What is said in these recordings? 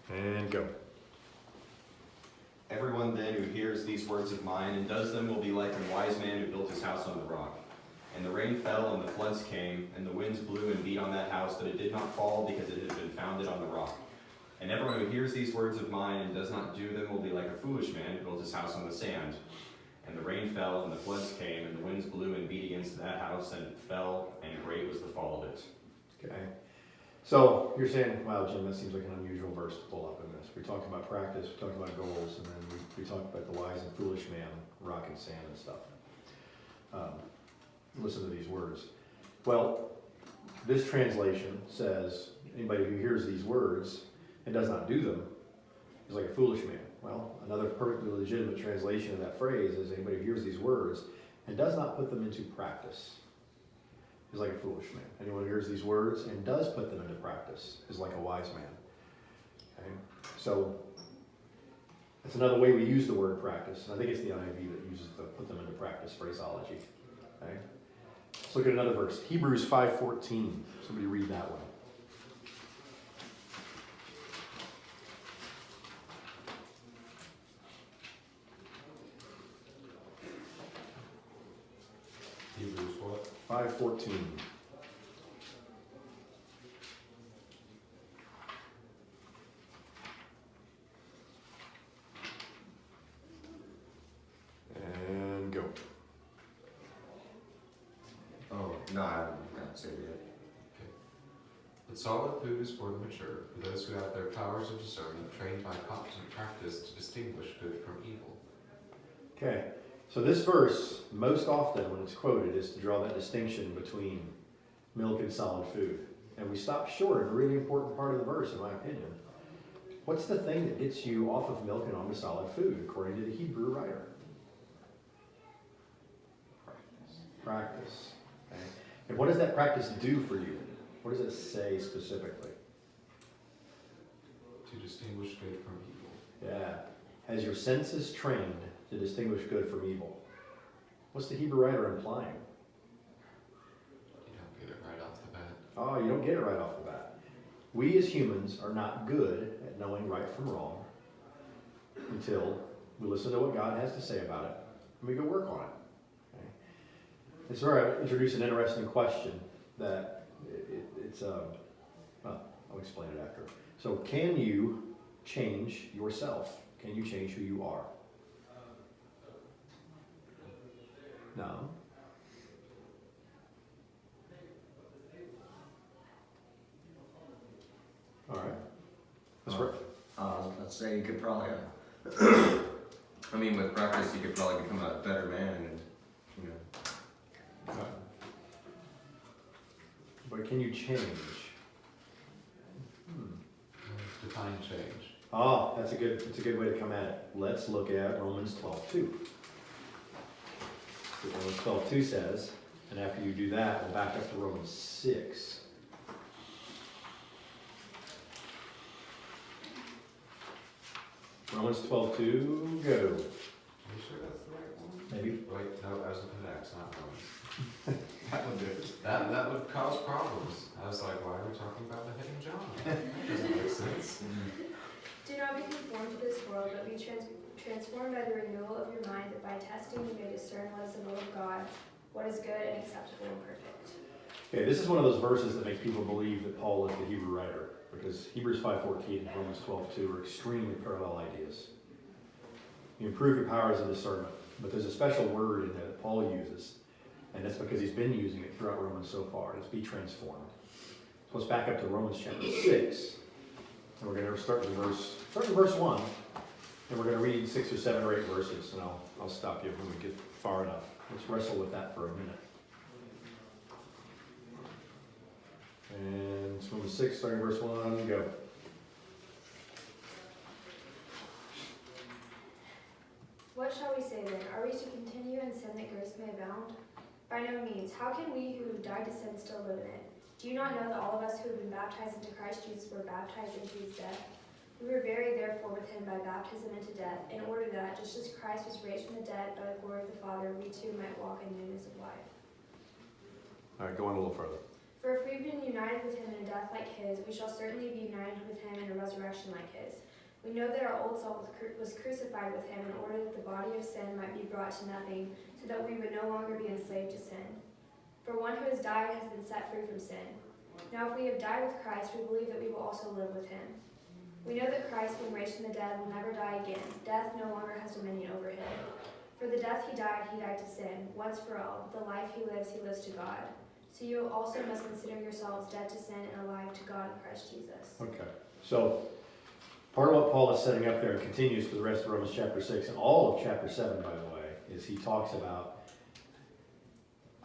And go. Everyone then who hears these words of mine and does them will be like a wise man who built his house on the rock. And the rain fell, and the floods came, and the winds blew and beat on that house, but it did not fall because it had been founded on the rock. And everyone who hears these words of mine and does not do them will be like a foolish man who built his house on the sand. And the rain fell, and the floods came, and the winds blew and beat against that house, and it fell, and great was the fall of it. Okay. So you're saying, wow, Jim, that seems like an unusual verse to pull up in this. We talked about practice, we talked about goals, and then we talked about the wise and foolish man, rock and sand and stuff. Listen to these words. Well, this translation says, anybody who hears these words and does not do them is like a foolish man. Well, another perfectly legitimate translation of that phrase is anybody who hears these words and does not put them into practice is like a foolish man. Anyone who hears these words and does put them into practice is like a wise man. Okay? So that's another way we use the word practice. And I think it's the NIV that uses the put them into practice phraseology. Okay? Let's look at another verse. Hebrews 5:14. Somebody read that one. Hebrews what? 5:14. And go. Oh, no, I haven't said it yet. But solid food is for the mature, for those who have their powers of discernment trained by competent practice to distinguish good from evil. Okay, so this verse, most often when it's quoted, is to draw that distinction between milk and solid food. And we stop short of a really important part of the verse, in my opinion. What's the thing that gets you off of milk and onto solid food, according to the Hebrew writer? Practice. Okay. And what does that practice do for you? What does it say specifically? To distinguish good from evil. Yeah. Has your senses trained to distinguish good from evil? What's the Hebrew writer implying? You don't get it right off the bat. Oh, you don't get it right off the bat. We as humans are not good at knowing right from wrong until we listen to what God has to say about it and we go work on it. Okay? It's where I introduce an interesting question that I'll explain it after. So can you change yourself? Can you change who you are? No. All right. Let's say you could probably, I mean, with practice, you could probably become a better man, and you know. But can you change? Define change. Oh, that's a good way to come at it. Let's look at Romans 12:2. Romans 12:2 says, and after you do that, we'll back up to Romans 6. Romans 12:2, go. Are you sure that's the right one? Maybe. Wait, no, I was looking at Acts, not Romans. That one did. That would cause problems. I was like, why are we talking about the hidden John? That doesn't make sense. Do not be conformed to this world, but be transformed by the renewal of your mind, that by testing you may discern what is the will of God, what is good and acceptable and perfect. Okay, this is one of those verses that makes people believe that Paul is the Hebrew writer, because Hebrews 5:14 and Romans 12:2 are extremely parallel ideas. You improve your powers of discernment, but there's a special word in there that Paul uses, and that's because he's been using it throughout Romans so far. It's be transformed. So let's back up to Romans chapter 6, and we're going to start in verse 1, and we're going to read 6 or 7 or 8 verses, and I'll stop you when we get far enough. Let's wrestle with that for a minute. And it's Romans 6, starting verse 1, go. What shall we say then? Are we to continue in sin that grace may abound? By no means. How can we who died to sin still live in it? Do you not know that all of us who have been baptized into Christ Jesus were baptized into his death? We were buried therefore with him by baptism into death, in order that, just as Christ was raised from the dead by the glory of the Father, we too might walk in newness of life. All right, go on a little further. For if we've been united with him in a death like his, we shall certainly be united with him in a resurrection like his. We know that our old self was crucified with him in order that the body of sin might be brought to nothing, so that we would no longer be enslaved to sin. For one who has died has been set free from sin. Now if we have died with Christ, we believe that we will also live with him. We know that Christ, being raised from the dead, will never die again. Death no longer has dominion over him. For the death he died to sin, once for all. The life he lives to God. So you also must consider yourselves dead to sin and alive to God in Christ Jesus. Okay, so part of what Paul is setting up there and continues for the rest of Romans chapter 6 and all of chapter 7, by the way, is he talks about,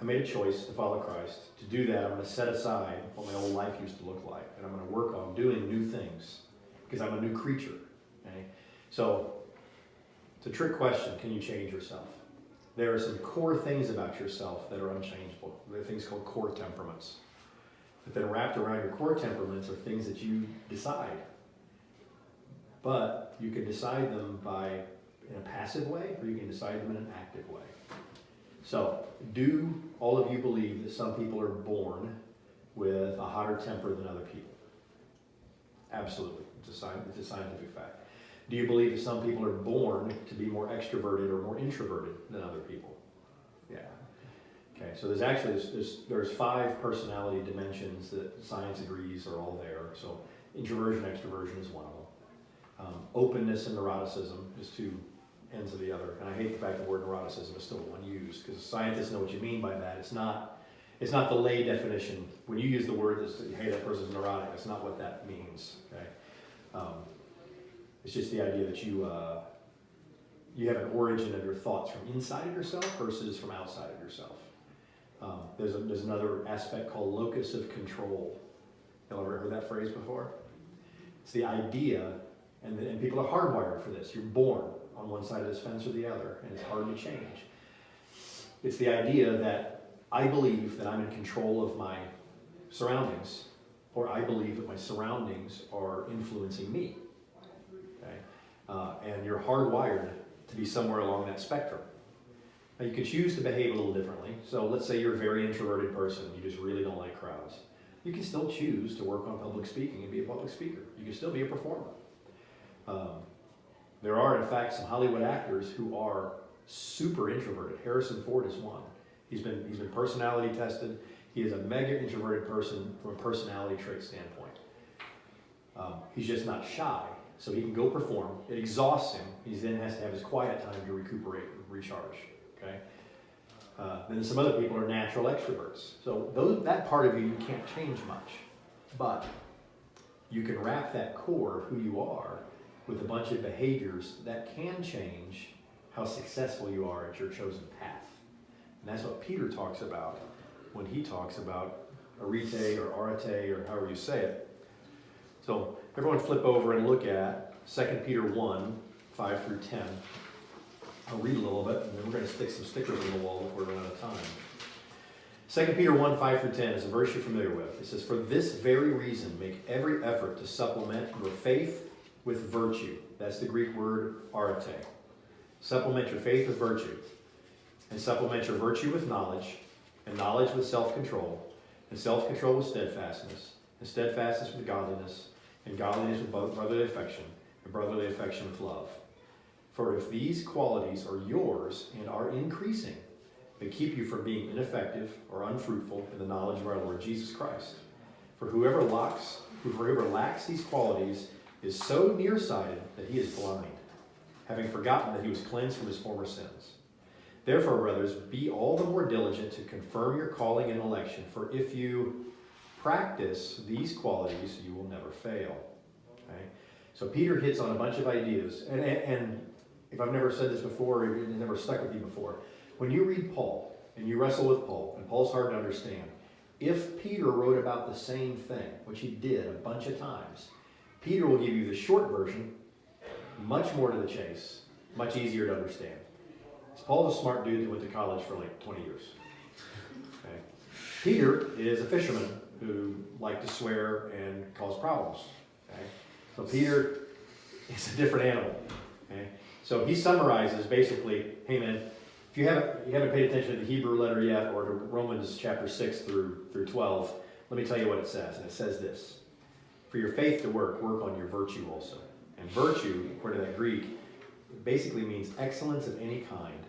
I made a choice to follow Christ. To do that, I'm going to set aside what my old life used to look like, and I'm going to work on doing new things because I'm a new creature. Okay? So, it's a trick question. Can you change yourself? There are some core things about yourself that are unchangeable. There are things called core temperaments. But then wrapped around your core temperaments are things that you decide. But you can decide them in a passive way, or you can decide them in an active way. So, do all of you believe that some people are born with a hotter temper than other people? Absolutely. It's a scientific fact. Do you believe that some people are born to be more extroverted or more introverted than other people? Yeah. Okay, so there's 5 personality dimensions that science agrees are all there. So introversion, extroversion is one of them. Openness and neuroticism is 2 ends of the other. And I hate the fact the word neuroticism is still the one used, because scientists know what you mean by that. It's not the lay definition. When you use the word, hey, that person's neurotic, that's not what that means. Okay. It's just the idea that you have an origin of your thoughts from inside of yourself versus from outside of yourself. There's another aspect called locus of control. Y'all ever heard that phrase before? It's the idea, and people are hardwired for this. You're born on one side of this fence or the other, and it's hard to change. It's the idea that I believe that I'm in control of my surroundings, or I believe that my surroundings are influencing me. Okay? And you're hardwired to be somewhere along that spectrum. Now, you could choose to behave a little differently. So let's say you're a very introverted person. You just really don't like crowds. You can still choose to work on public speaking and be a public speaker. You can still be a performer. There are, in fact, some Hollywood actors who are super introverted. Harrison Ford is one. He's been personality tested. He is a mega introverted person from a personality trait standpoint. He's just not shy, so he can go perform. It exhausts him. He then has to have his quiet time to recuperate and recharge. Okay. Then some other people are natural extroverts. So that part of you can't change much, but you can wrap that core of who you are with a bunch of behaviors that can change how successful you are at your chosen path. And that's what Peter talks about when he talks about arete or arete or however you say it. So everyone flip over and look at 2 Peter 1, 5 through 10. I'll read a little bit, and then we're going to stick some stickers on the wall before we run out of time. 2 Peter 1, 5 through 10 is a verse you're familiar with. It says, "For this very reason, make every effort to supplement your faith with virtue." That's the Greek word arete. Supplement your faith with virtue. And supplement your virtue with knowledge, and knowledge with self-control, and self-control with steadfastness, and steadfastness with godliness, and godliness with brotherly affection, and brotherly affection with love. For if these qualities are yours and are increasing, they keep you from being ineffective or unfruitful in the knowledge of our Lord Jesus Christ. For whoever lacks these qualities is so nearsighted that he is blind, having forgotten that he was cleansed from his former sins. Therefore, brothers, be all the more diligent to confirm your calling and election, for if you practice these qualities, you will never fail. Okay? So Peter hits on a bunch of ideas, and if I've never said this before, or it never stuck with you before, when you read Paul, and you wrestle with Paul, and Paul's hard to understand, if Peter wrote about the same thing, which he did a bunch of times, Peter will give you the short version, much more to the chase, much easier to understand. Paul's a smart dude that went to college for like 20 years. Okay. Peter is a fisherman who liked to swear and cause problems. Okay. So Peter is a different animal. Okay. So he summarizes basically, hey man, if you haven't paid attention to the Hebrew letter yet, or to Romans chapter 6 through 12, let me tell you what it says. And it says this: for your faith to work on your virtue also. And virtue, according to that Greek, basically means excellence of any kind.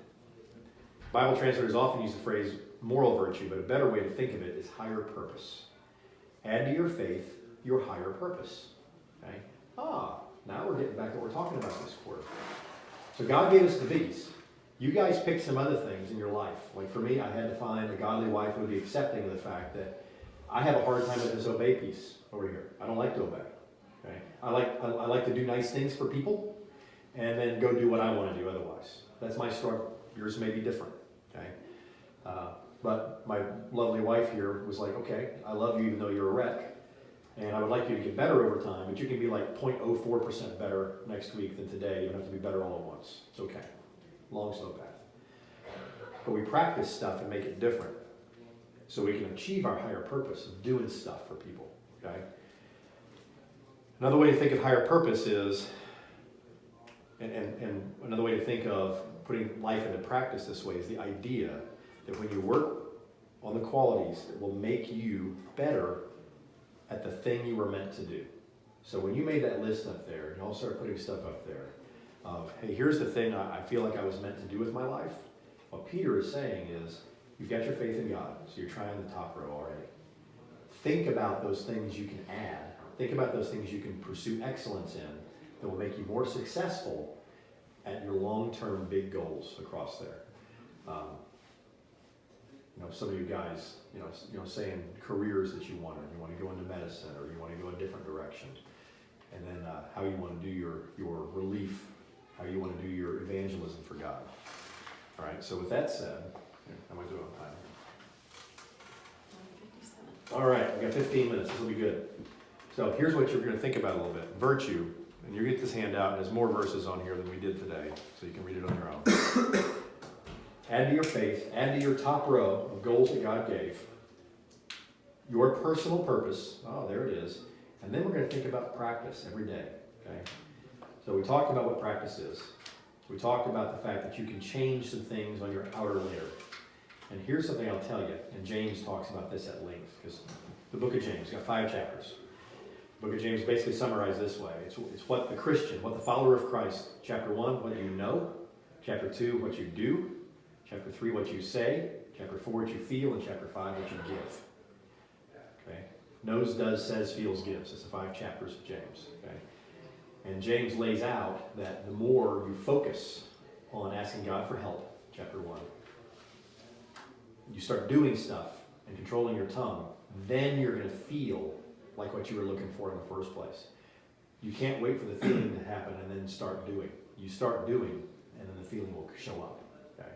Bible translators often use the phrase moral virtue, but a better way to think of it is higher purpose. Add to your faith your higher purpose. Okay? Now we're getting back to what we're talking about this quarter. So God gave us the bees. You guys picked some other things in your life. Like for me, I had to find a godly wife who would be accepting of the fact that I have a hard time with this obey piece over here. I don't like to obey. Okay? I like to do nice things for people and then go do what I want to do otherwise. That's my struggle. Yours may be different. Okay? But my lovely wife here was like, okay, I love you even though you're a wreck. And I would like you to get better over time, but you can be like 0.04% better next week than today. You don't have to be better all at once. It's okay. Long, slow path. But we practice stuff and make it different so we can achieve our higher purpose of doing stuff for people. Okay? Another way to think of higher purpose is, and another way to think of putting life into practice this way is the idea that when you work on the qualities that will make you better at the thing you were meant to do. So when you made that list up there, and you all start putting stuff up there of, hey, here's the thing I feel like I was meant to do with my life. What Peter is saying is, you've got your faith in God, so you're trying the top row already. Think about those things you can add. Think about those things you can pursue excellence in that will make you more successful at your long-term big goals across there. Some of you guys, saying careers that you want to go into medicine, or you want to go a different direction, and then how you want to do your relief, how you want to do your evangelism for God. All right. So with that said, how am I doing on time? 57. All right, we got 15 minutes. This will be good. So here's what you're going to think about a little bit: virtue, and you get this handout, and there's more verses on here than we did today, so you can read it on your own. Add to your faith, add to your top row of goals that God gave, your personal purpose. Oh, there it is. And then we're going to think about practice every day. Okay. So we talked about what practice is. We talked about the fact that you can change some things on your outer layer. And here's something I'll tell you, and James talks about this at length, because the book of James, got 5 chapters. The book of James basically summarized this way. It's what the Christian, what the follower of Christ, chapter 1, what you know, chapter 2, what you do, chapter 3, what you say, chapter 4, what you feel, and chapter 5, what you give. Okay? Knows, does, says, feels, gives. It's the 5 chapters of James. Okay? And James lays out that the more you focus on asking God for help, chapter 1, you start doing stuff and controlling your tongue, then you're going to feel like what you were looking for in the first place. You can't wait for the feeling to happen and then start doing. You start doing, and then the feeling will show up. Okay?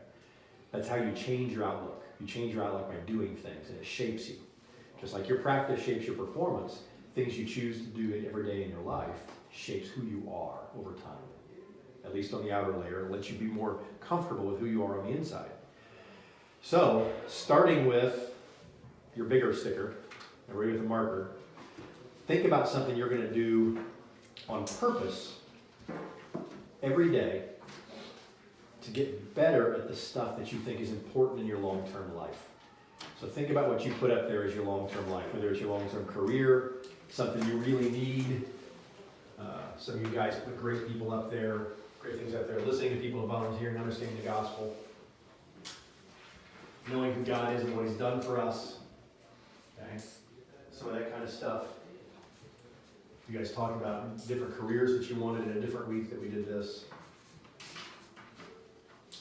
That's how you change your outlook. You change your outlook by doing things, and it shapes you. Just like your practice shapes your performance, things you choose to do every day in your life shapes who you are over time. At least on the outer layer, it lets you be more comfortable with who you are on the inside. So, starting with your bigger sticker, ready with a marker, think about something you're going to do on purpose every day to get better at the stuff that you think is important in your long-term life. So think about what you put up there as your long-term life, whether it's your long-term career, something you really need. Some of you guys put great people up there, great things up there, listening to people, volunteering, understanding the gospel, knowing who God is and what He's done for us. Okay? Some of that kind of stuff. You guys talked about different careers that you wanted in a different week that we did this.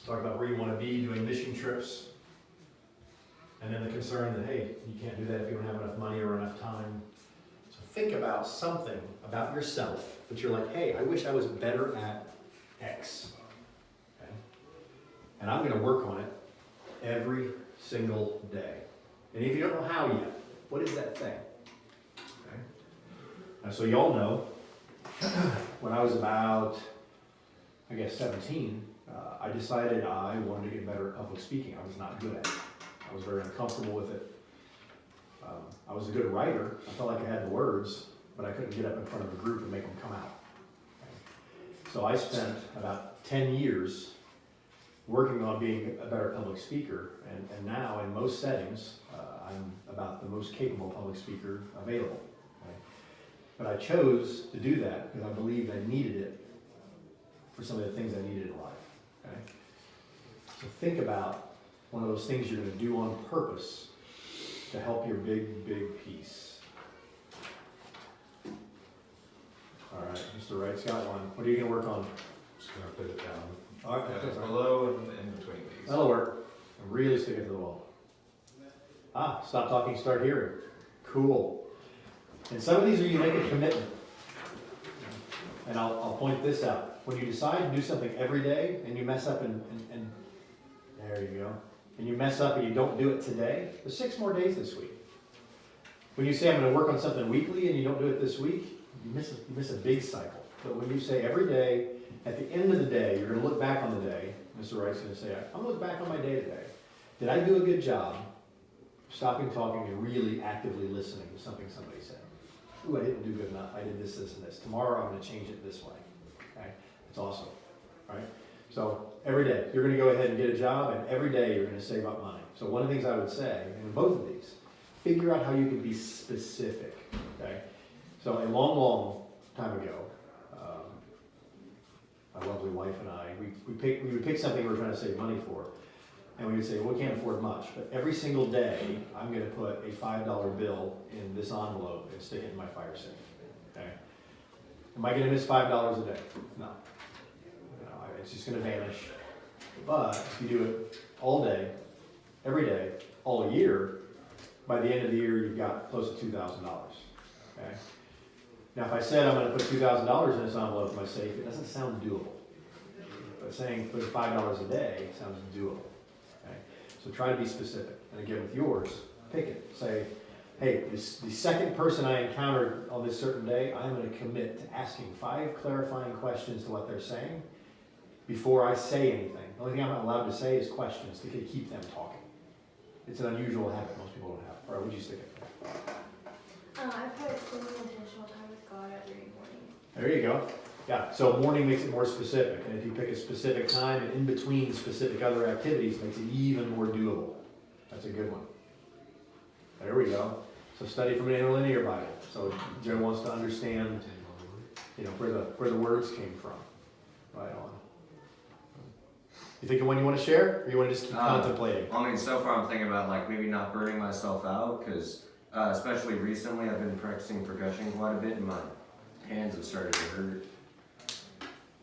Talk about where you want to be, doing mission trips. And then the concern that, hey, you can't do that if you don't have enough money or enough time. So think about something about yourself that you're like, hey, I wish I was better at X. Okay? And I'm going to work on it every single day. And if you don't know how yet, what is that thing? Okay? And so y'all know, when I was about, 17, I decided I wanted to get better at public speaking. I was not good at it. I was very uncomfortable with it. I was a good writer. I felt like I had the words, but I couldn't get up in front of a group and make them come out. Okay? So I spent about 10 years working on being a better public speaker, and now in most settings, I'm about the most capable public speaker available. Okay? But I chose to do that because I believed I needed it for some of the things I needed in life. Okay? So think about one of those things you're going to do on purpose to help your big, big piece. All right, Mr. Wright's got one. What are you going to work on? Just gonna put it down. All right, It's below and in between these. that'll work. Really stick it to the wall. Stop talking, start hearing. Cool. And some of these are you make a commitment. And I'll point this out. When you decide to do something every day and you mess up and there you go. And you mess up and you don't do it today, there's 6 more days this week. When you say I'm gonna work on something weekly and you don't do it this week, you miss a big cycle. But when you say every day, at the end of the day, you're gonna look back on the day. Mr. Wright's gonna say, I'm gonna look back on my day today. Did I do a good job stopping talking and really actively listening to something somebody said? Ooh, I didn't do good enough. I did this, this, and this. Tomorrow I'm gonna change it this way. Okay? It's awesome. Right? So every day, you're gonna go ahead and get a job, and every day you're gonna save up money. So one of the things I would say, in both of these, figure out how you can be specific. Okay? So a long, long time ago, my lovely wife and I, we would pick something we were trying to save money for, and we would say, well, we can't afford much, but every single day, I'm gonna put a $5 bill in this envelope and stick it in my fire safe, okay? Am I gonna miss $5 a day? No. It's just gonna vanish. But if you do it all day, every day, all year, by the end of the year, you've got close to $2,000, okay? Now, if I said I'm gonna put $2,000 in this envelope in my safe, it doesn't sound doable. But saying put $5 a day sounds doable. Okay? So try to be specific. And again, with yours, pick it. Say, hey, the second person I encounter on this certain day, I'm going to commit to asking 5 clarifying questions to what they're saying before I say anything. The only thing I'm not allowed to say is questions to keep them talking. It's an unusual habit most people don't have. All right, what'd you stick it? I put spending intentional time with God every morning. There you go. Yeah, so morning makes it more specific, and if you pick a specific time and in between specific other activities, makes it even more doable. That's a good one. There we go. So study from an interlinear Bible. So Joe wants to understand, where the words came from. Right on. You think of one you want to share, or you want to just keep contemplating? I mean, so far I'm thinking about like maybe not burning myself out, because especially recently I've been practicing percussion quite a bit, and my hands have started to hurt.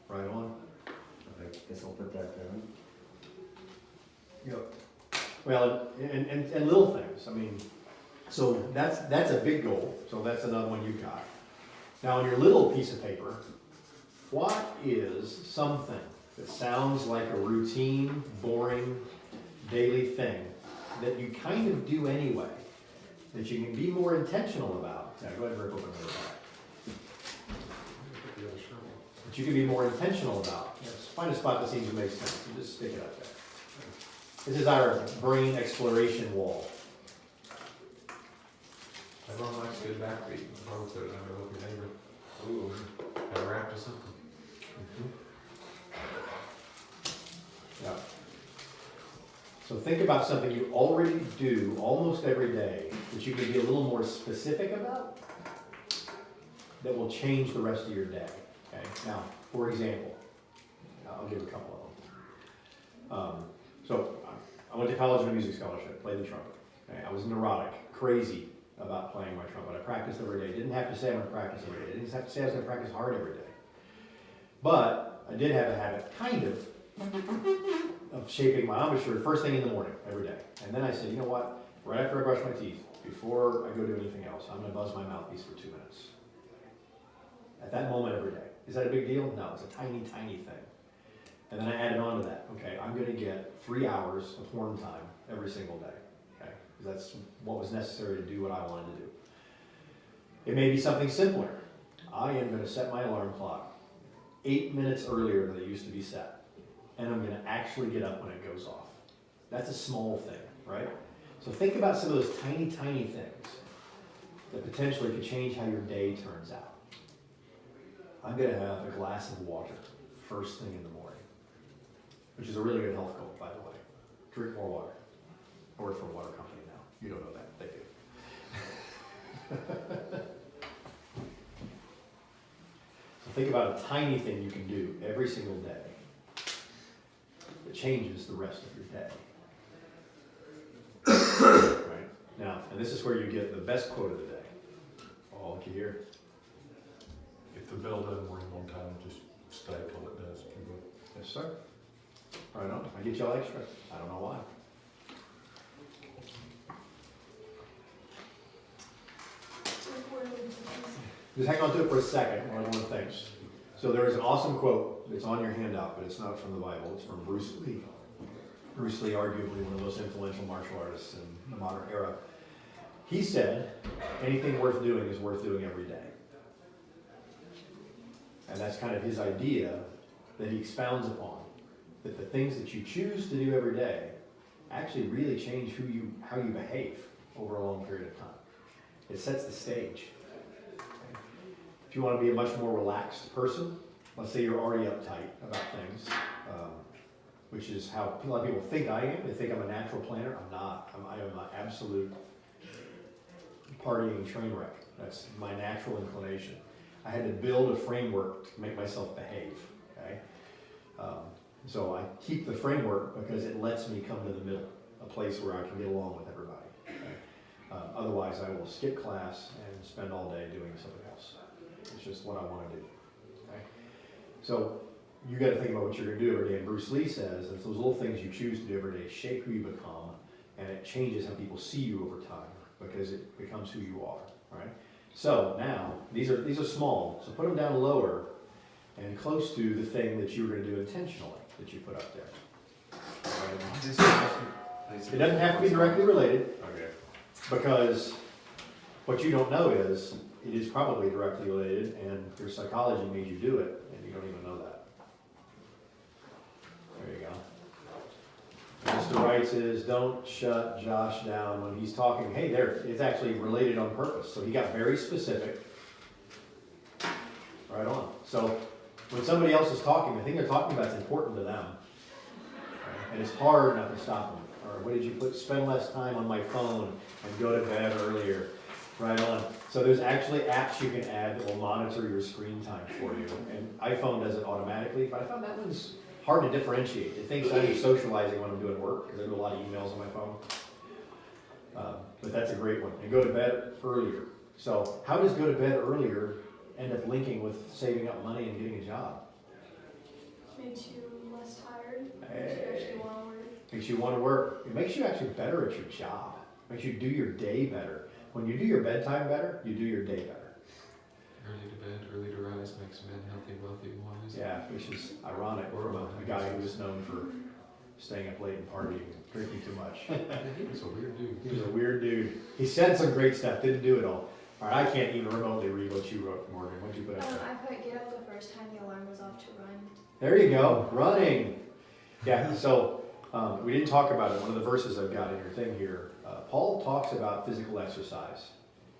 Right on. I guess I'll put that down. Yep. Well, and little things. I mean, so that's a big goal. So that's another one you've got. Now on your little piece of paper, what is something that sounds like a routine, boring, daily thing that you kind of do anyway, that you can be more intentional about? Now go ahead and rip open the back. That you can be more intentional about. Yes. Find a spot that seems to make sense and just stick it up there. This is our brain exploration wall. Everyone likes a good backbeat. Wrong with it, never look at neighbor. Ooh, got a rap to something. Yeah. So think about something you already do almost every day that you can be a little more specific about that will change the rest of your day. Okay. Now, for example, I'll give a couple of them. So I went to college on a music scholarship, played the trumpet. Okay. I was neurotic, crazy about playing my trumpet. I practiced every day. Didn't have to say I'm going to practice every day. Didn't have to say I was going to practice hard every day. But I did have a habit, kind of shaping my embouchure first thing in the morning, every day. And then I said, you know what? Right after I brush my teeth, before I go do anything else, I'm going to buzz my mouthpiece for 2 minutes. At that moment every day. Is that a big deal? No, it's a tiny, tiny thing. And then I added on to that. Okay, I'm going to get 3 hours of horn time every single day. Okay, because that's what was necessary to do what I wanted to do. It may be something simpler. I am going to set my alarm clock 8 minutes earlier than it used to be set. And I'm going to actually get up when it goes off. That's a small thing, right? So think about some of those tiny, tiny things that potentially could change how your day turns out. I'm going to have a glass of water first thing in the morning, which is a really good health goal, by the way. Drink more water. I work for a water company now. You don't know that, they do. So think about a tiny thing you can do every single day that changes the rest of your day. Right? Now, and this is where you get the best quote of the day. All you hear. If the bell doesn't ring on time, just stay till it does. Yes, sir. Right on. I get y'all extra. I don't know why. Just hang on to it for a second, one more thing. So there is an awesome quote that's on your handout, but it's not from the Bible. It's from Bruce Lee. Bruce Lee, arguably one of the most influential martial artists in the modern era. He said, anything worth doing is worth doing every day. And that's kind of his idea that he expounds upon. That the things that you choose to do every day actually really change how you behave over a long period of time. It sets the stage. If you want to be a much more relaxed person, let's say you're already uptight about things, which is how a lot of people think I am. They think I'm a natural planner. I'm not. I am an absolute partying train wreck. That's my natural inclination. I had to build a framework to make myself behave. Okay, so I keep the framework because it lets me come to the middle, a place where I can get along with everybody. Okay? Otherwise, I will skip class and spend all day doing something else. It's just what I want to do. Okay? So you got to think about what you're going to do every day. And Bruce Lee says that those little things you choose to do every day shape who you become, and it changes how people see you over time because it becomes who you are. Right? So now these are small. So put them down lower and close to the thing that you were going to do intentionally that you put up there. Right? It doesn't have to be directly related. Okay. Because what you don't know is, it is probably directly related, and your psychology made you do it, and you don't even know that. There you go. And Mr. Wright says, don't shut Josh down when he's talking. Hey, there, it's actually related on purpose. So he got very specific. Right on. So when somebody else is talking, the thing they're talking about is important to them. And it's hard not to stop them. Or what did you put? Spend less time on my phone and go to bed earlier. Right on. So there's actually apps you can add that will monitor your screen time for you. And iPhone does it automatically, but I found that one's hard to differentiate. It thinks I'm socializing when I'm doing work, because I do a lot of emails on my phone. But that's a great one. And go to bed earlier. So how does go to bed earlier end up linking with saving up money and getting a job? Makes you less tired. Hey. Makes you actually want to work. Makes you want to work. It makes you actually better at your job. Makes you do your day better. When you do your bedtime better, you do your day better. Early to bed, early to rise makes men healthy, wealthy, and wise. Yeah, which is ironic from a guy who was known for staying up late and partying and drinking too much. He was a weird dude. He was a weird dude. He said some great stuff, didn't do it all. All right, I can't even remotely read what you wrote, Morgan. What'd you put up there? I put get up the first time the alarm goes off to run. There you go, running. Yeah, so we didn't talk about it. One of the verses I've got in your thing here, Paul talks about physical exercise.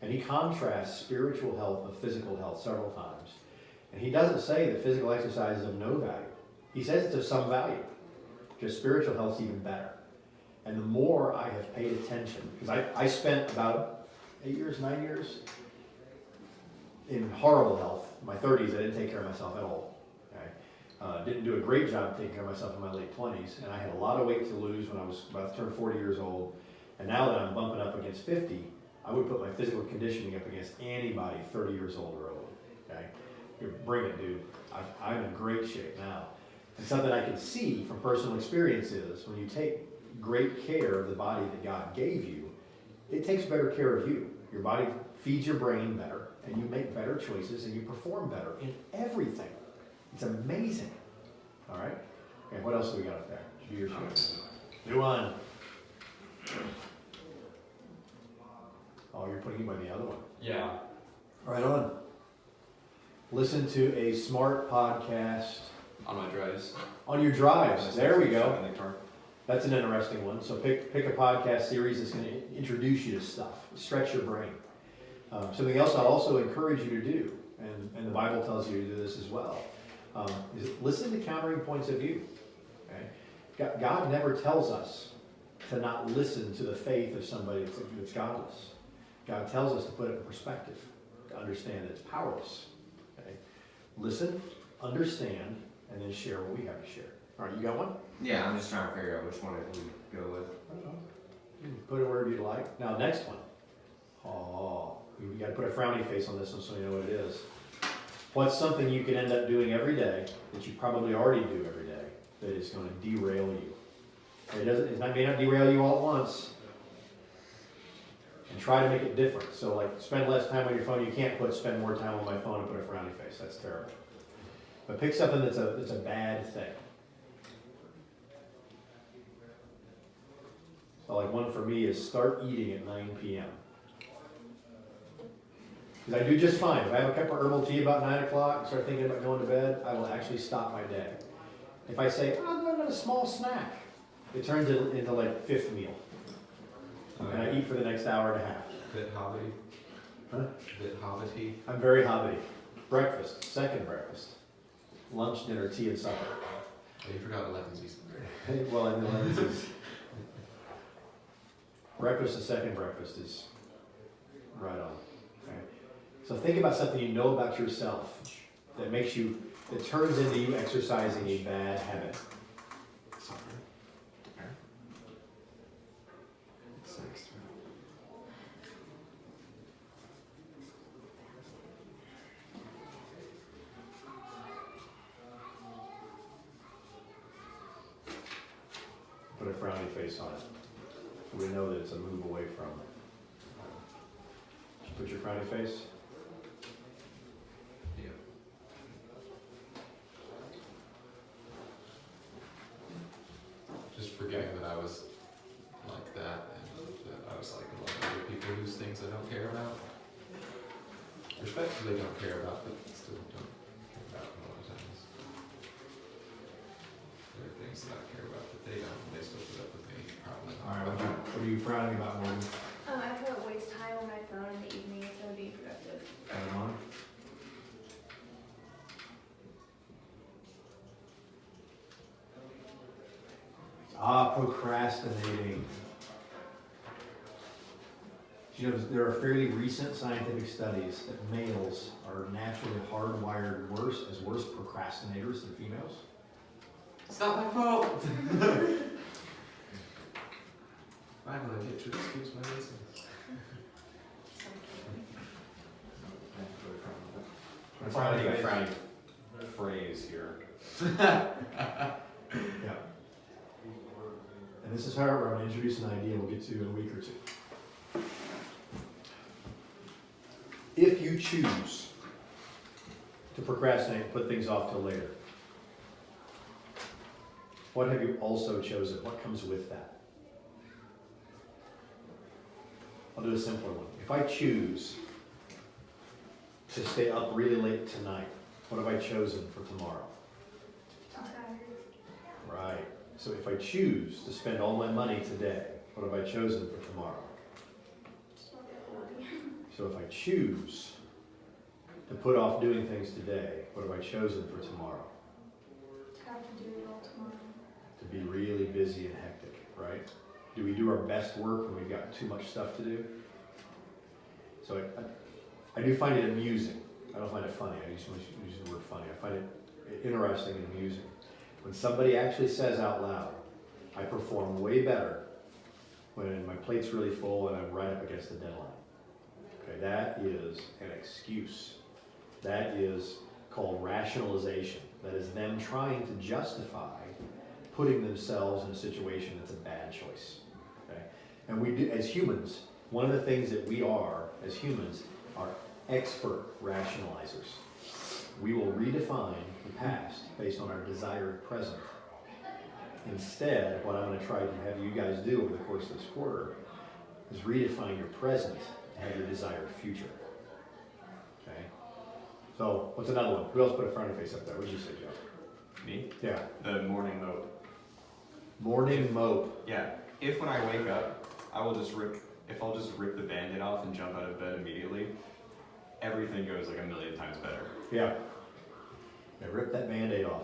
And he contrasts spiritual health with physical health several times. And he doesn't say that physical exercise is of no value. He says it's of some value. Just spiritual health is even better. And the more I have paid attention, because I spent about 9 years in horrible health. In my 30s, I didn't take care of myself at all. Okay? Didn't do a great job taking care of myself in my late 20s. And I had a lot of weight to lose when I was about to turn 40 years old. And now that I'm bumping up against 50, I would put my physical conditioning up against anybody 30 years old or older. Okay? Bring it, dude. I'm in great shape now. And something I can see from personal experience is when you take great care of the body that God gave you, it takes better care of you. Your body feeds your brain better, and you make better choices, and you perform better in everything. It's amazing. All right? Okay, what else do we got up there? Do your show. New one. Oh, you're putting it by the other one. Yeah. Right on. Listen to a smart podcast On my drives. on your drives. There we go. In the car. That's an interesting one. So pick a podcast series that's going to introduce you to stuff, stretch your brain. Something else I'll also encourage you to do, and the Bible tells you to do this as well, is listen to countering points of view. Okay? God never tells us to not listen to the faith of somebody that's godless. God tells us to put it in perspective, to understand that it's powerless. Okay? Listen, understand, and then share what we have to share. All right, you got one? Yeah, I'm just trying to figure out which one to go with. You can put it wherever you like. Now, next one. Oh, you got to put a frowny face on this one so you know what it is. What's something you can end up doing every day that you probably already do every day that is going to derail you? It may not derail you all at once. And try to make it different. So, like, spend less time on your phone. You can't spend more time on my phone and put a frowny face. That's terrible. But pick something that's a bad thing. So, like, one for me is start eating at 9 p.m. Because I do just fine. If I have a cup of herbal tea about 9 o'clock and start thinking about going to bed, I will actually stop my day. If I say, oh, I'm going to have a small snack, it turns it into like fifth meal. And I eat for the next hour and a half. Bit hobbity. Huh? Bit hobbity. I'm very hobbity. Breakfast, second breakfast. Lunch, dinner, tea, and supper. Oh, you forgot elevensies. Well, I know this is... Breakfast and second breakfast is right on. Okay? So think about something you know about yourself that turns into you exercising a bad habit. Soccer. Sex. Put a frowny face on it. So we know that it's a move away from. Put your frowny face. Yeah. Just forgetting that I was like that, and that I was like a lot of other people whose things I don't care about. Respectively don't care about, but still don't care about a lot of times. There are things that I care about that they don't, and they still put up with me, probably. All right, what are you frowning about, Morgan? I put waste time on my phone in the evening instead of being productive. Add it on. Procrastinating. You know, there are fairly recent scientific studies that males are naturally hardwired worse procrastinators than females. It's not my fault! Finally, I get to excuse my laziness. I'm finding a frowny phrase here. Yeah. And this is how we're going to introduce an idea we'll get to in a week or two. If you choose to procrastinate and put things off till later, what have you also chosen? What comes with that? I'll do a simpler one. If I choose to stay up really late tonight, what have I chosen for tomorrow? Right. So if I choose to spend all my money today, what have I chosen for tomorrow? So if I choose to put off doing things today, what have I chosen for tomorrow? To have to do it all tomorrow. To be really busy and hectic, right? Do we do our best work when we've got too much stuff to do? So I do find it amusing. I don't find it funny. I use the word funny. I find it interesting and amusing. When somebody actually says out loud, I perform way better when my plate's really full and I'm right up against the deadline. Okay, that is an excuse. That is called rationalization. That is them trying to justify putting themselves in a situation that's a bad choice. Okay? And we do, as humans, one of the things that we are, as humans, are expert rationalizers. We will redefine the past based on our desired present. Instead, what I'm going to try to have you guys do over the course of this quarter is redefine your present and have your desired future. Okay? So, what's another one? Who else put a frowny face up there? What did you say, Joe? Me? Yeah. The morning mope. Morning mope. Yeah. If when I wake up, I'll just rip the Band-Aid off and jump out of bed immediately, everything goes like a million times better. Yeah. Yeah, rip that Band-Aid off.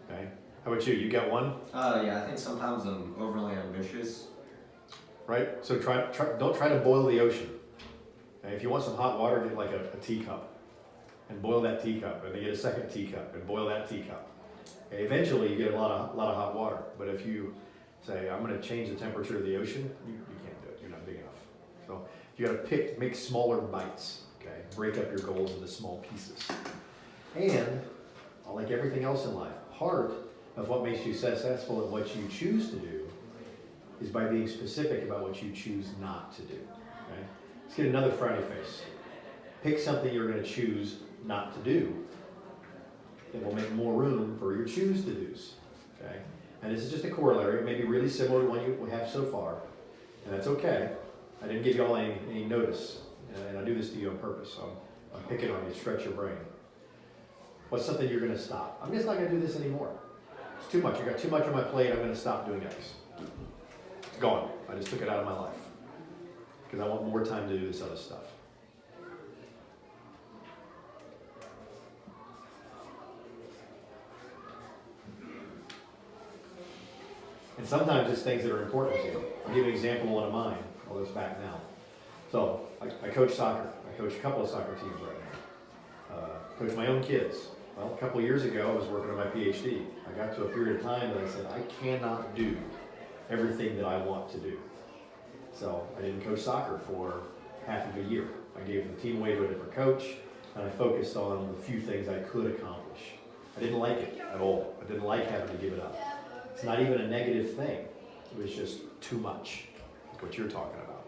Okay? How about you? You got one? Yeah, I think sometimes I'm overly ambitious, right? So don't try to boil the ocean. Okay? If you want some hot water, get like a teacup and boil that teacup, and then get a second teacup and boil that teacup. Okay? Eventually, you get a lot of hot water. But if you say, I'm going to change the temperature of the ocean, you can't do it. You're not big enough. So you got to make smaller bites. Okay? Break up your goals into small pieces. And like everything else in life, part of what makes you successful at what you choose to do is by being specific about what you choose not to do. Okay? Let's get another Friday face. Pick something you're going to choose not to do. It will make more room for your choose to do's. Okay? And this is just a corollary. It may be really similar to one you have so far, and that's okay. I didn't give you all any notice, and I do this to you on purpose. So I'm picking on you to stretch your brain. What's something you're going to stop? I'm just not going to do this anymore. It's too much. I got too much on my plate. I'm going to stop doing X. It's gone. I just took it out of my life because I want more time to do this other stuff. And sometimes it's things that are important to you. I'll give you an example of one of mine. I'll go back now. So I coach soccer. I coach a couple of soccer teams right now. Coach my own kids. Well, a couple of years ago, I was working on my PhD. I got to a period of time that I said, I cannot do everything that I want to do. So I didn't coach soccer for half of a year. I gave the team away to a different coach, and I focused on the few things I could accomplish. I didn't like it at all. I didn't like having to give it up. It's not even a negative thing. It was just too much, like what you're talking about.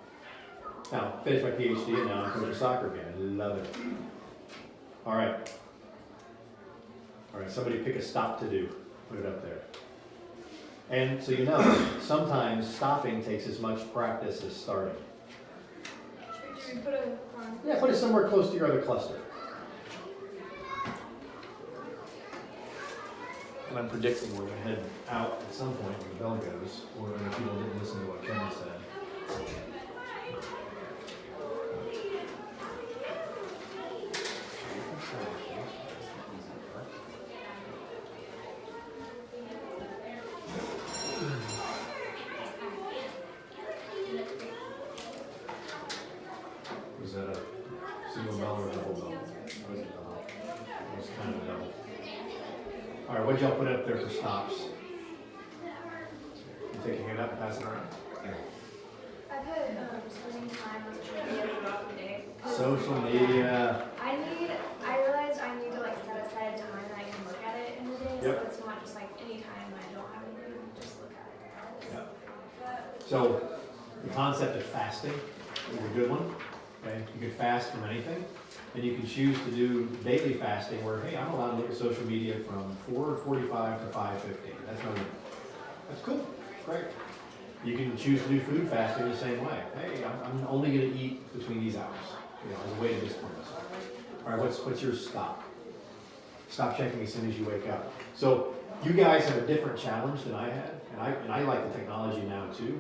Now, finished my PhD, and now I'm coaching soccer again. I love it. All right. All right, somebody pick a stop to do. Put it up there. And so you know, sometimes stopping takes as much practice as starting. Should we put a Yeah, put it somewhere close to your other cluster. And I'm predicting we're going to head out at some point when the bell goes, or when people didn't listen to what Kevin said. Was that a single bell or a double bell? That was a double. It was kind of a double. All right, what'd y'all put up there for stops? You take your hand up and pass it around. I put spending time on social media throughout the day. 'Cause Social media. I realized I need to like set aside a time that I can look at it in the day, so Yep. it's not just like any time I don't have anything, just look at it. Yep. So the concept of fasting is a good one. Okay, you can fast from anything, and you can choose to do daily fasting where, hey, I'm allowed to look at social media from 4:45 to 5:15. That's no limit. That's cool. Great. You can choose to do food fasting the same way. Hey, I'm only going to eat between these hours. You know, as a way to discipline myself. All right, what's your stop? Stop checking as soon as you wake up. So you guys have a different challenge than I had, and I like the technology now too.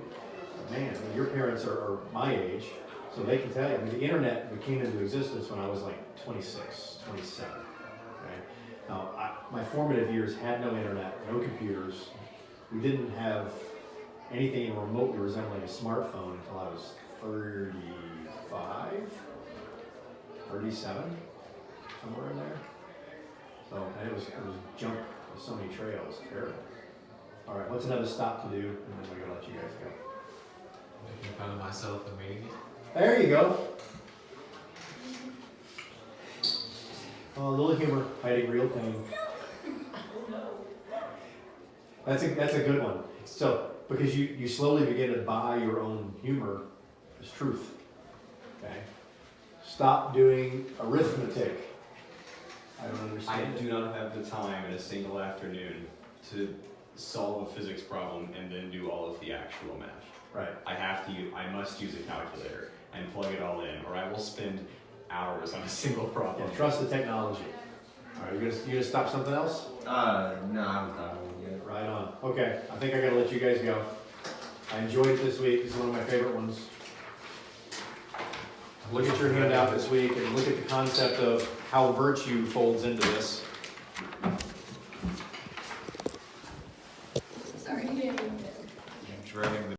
But man, I mean, your parents are my age, so they can tell you. I mean, the internet came into existence when I was like 26, 27. Okay? Now, my formative years had no internet, no computers. We didn't have anything remotely resembling a smartphone until I was 35, 37, somewhere in there. So and it was junk with so many trails, terrible. All right, what's another stop to do, and then we're gonna let you guys go. Making fun of myself and meeting it. There you go. A little humor, hiding real pain. That's a good one. So, because you slowly begin to buy your own humor as truth. Okay? Stop doing arithmetic. I don't I understand it. do not have the time in a single afternoon to solve a physics problem and then do all of the actual math. Right. I must use a calculator and plug it all in, or I will spend hours on a single problem. Yeah, trust the technology. All right, you gonna stop something else? No, I haven't thought of one yet. Right on. Okay, I think I gotta let you guys go. I enjoyed it this week. It's one of my favorite ones. Look at your handout this week and look at the concept of how virtue folds into this.